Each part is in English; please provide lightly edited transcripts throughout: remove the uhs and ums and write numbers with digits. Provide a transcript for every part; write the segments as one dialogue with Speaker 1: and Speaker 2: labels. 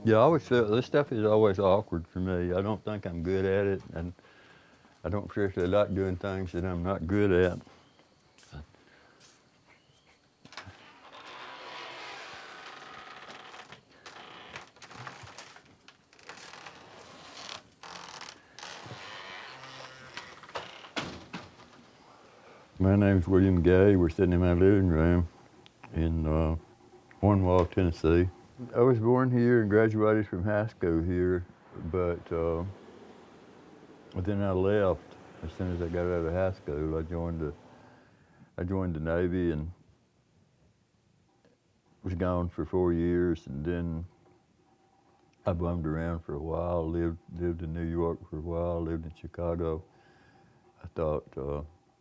Speaker 1: Yeah, I always feel this stuff is always awkward for me. I don't think I'm good at it, and I don't particularly like doing things that I'm not good at. My name's William Gay. We're sitting in my living room in Hohenwald, Tennessee. I was born here and graduated from high school here, but then I left as soon as I got out of high school. I joined the Navy and was gone for 4 years, and then I bummed around for a while. Lived in New York for a while. Lived in Chicago. I thought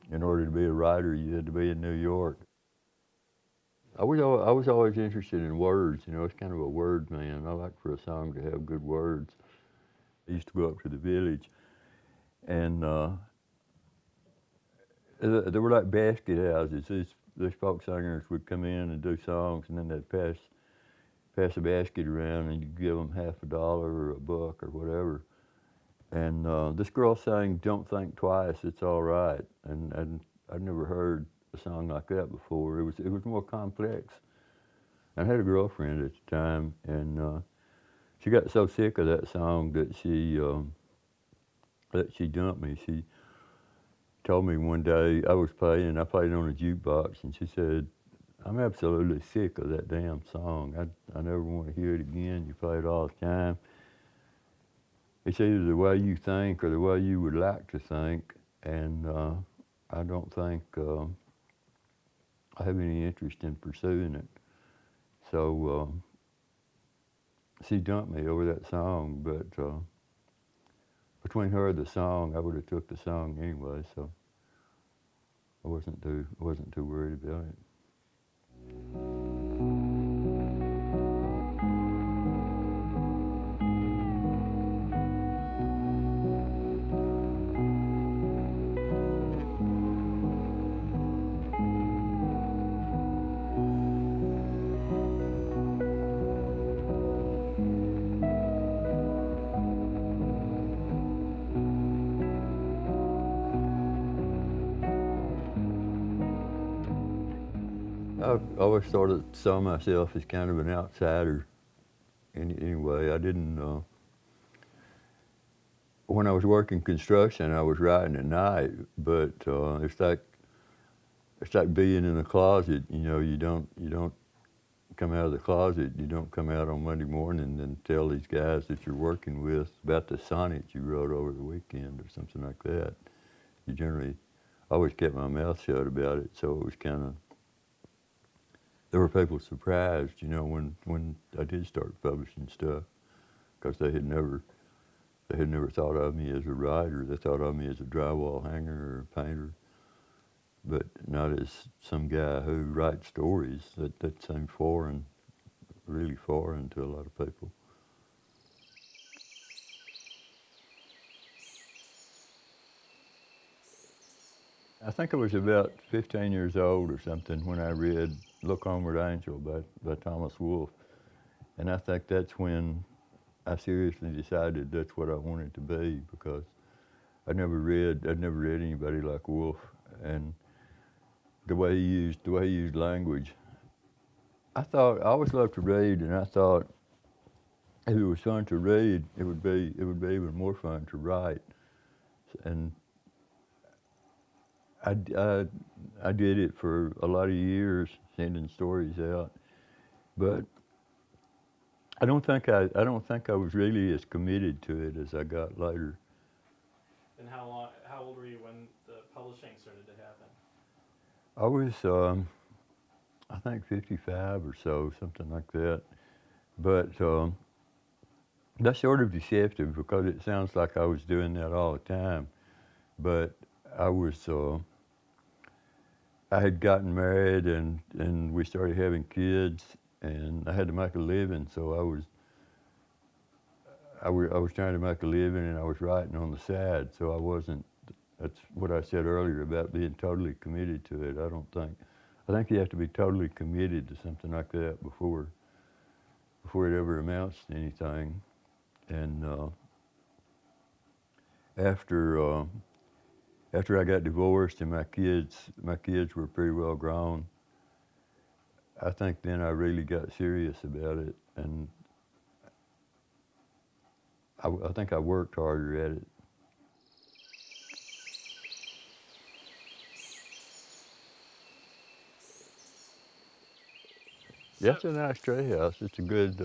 Speaker 1: in order to be a writer, you had to be in New York. I was always interested in words. You know, it's kind of a word man. I like for a song to have good words. I used to go up to the village, and they were like basket houses. These folk singers would come in and do songs, and then they'd pass a basket around, and you'd give them $50 or $1 or whatever. And this girl sang "Don't Think Twice, It's All Right," and I'd never heard a song like that before. It was more complex. I had a girlfriend at the time, and she got so sick of that song that she dumped me. She told me one day I played on a jukebox, and she said, "I'm absolutely sick of that damn song. I never want to hear it again. You play it all the time. It's either the way you think or the way you would like to think, and I don't think I have any interest in pursuing it." So she dumped me over that song, but between her and the song, I would have took the song anyway, so I wasn't too worried about it. I've always sort of saw myself as kind of an outsider. Anyway, I didn't. When I was working construction, I was writing at night, but it's like being in a closet. You know, you don't come out of the closet. You don't come out on Monday morning and tell these guys that you're working with about the sonnet you wrote over the weekend or something like that. You generally always kept my mouth shut about it, so it was kind of. There were people surprised, you know, when I did start publishing stuff, because they had never thought of me as a writer. They thought of me as a drywall hanger or a painter, but not as some guy who writes stories. That seemed foreign, really foreign to a lot of people. I think I was about 15 years old or something when I read Look Homeward Angel by Thomas Wolfe. And I think that's when I seriously decided that's what I wanted to be, because I'd never read anybody like Wolfe, and the way he used language. I always loved to read, and I thought if it was fun to read, it would be even more fun to write. And I did it for a lot of years, sending stories out, but I don't think I was really as committed to it as I got later.
Speaker 2: And how old were you when the publishing started to happen?
Speaker 1: I was I think 55 or so, something like that. But that's sort of deceptive because it sounds like I was doing that all the time. But I was I had gotten married, and we started having kids, and I had to make a living, so I was trying to make a living, and I was writing on the side, so I wasn't. That's what I said earlier about being totally committed to it. I think you have to be totally committed to something like that before it ever amounts to anything. And after after I got divorced and my kids were pretty well grown, I think then I really got serious about it, and I think I worked harder at it.
Speaker 2: So,
Speaker 1: That's a nice tree house. It's a good,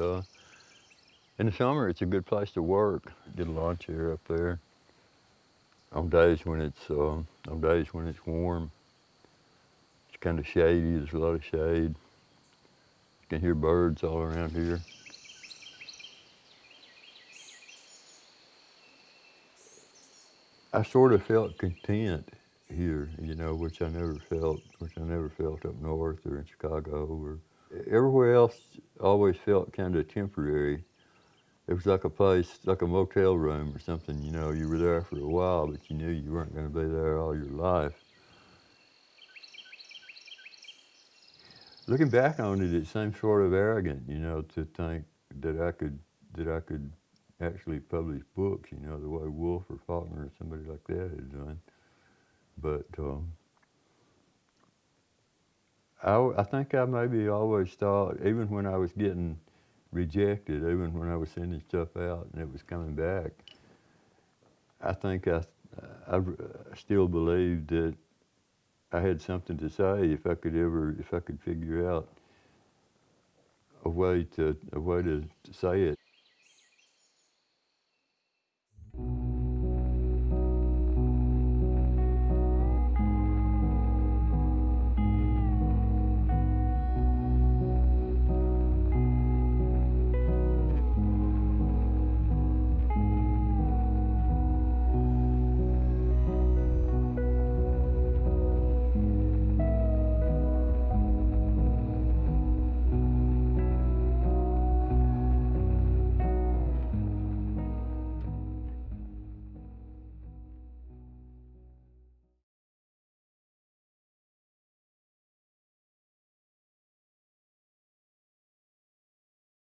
Speaker 1: in the summer, it's a good place to work. Get a lawn chair up there. On days when it's warm, it's kind of shady. There's a lot of shade. You can hear birds all around here. I sort of felt content here, you know, which I never felt up north or in Chicago or everywhere else. Always felt kind of temporary. It was like a place, like a motel room or something. You know, you were there for a while, but you knew you weren't going to be there all your life. Looking back on it, it seems sort of arrogant, you know, to think that I could actually publish books, you know, the way Wolf or Faulkner or somebody like that had done. But I think I maybe always thought, even when I was getting rejected, even when I was sending stuff out and it was coming back, I think I still believed that I had something to say if I could figure out a way to say it.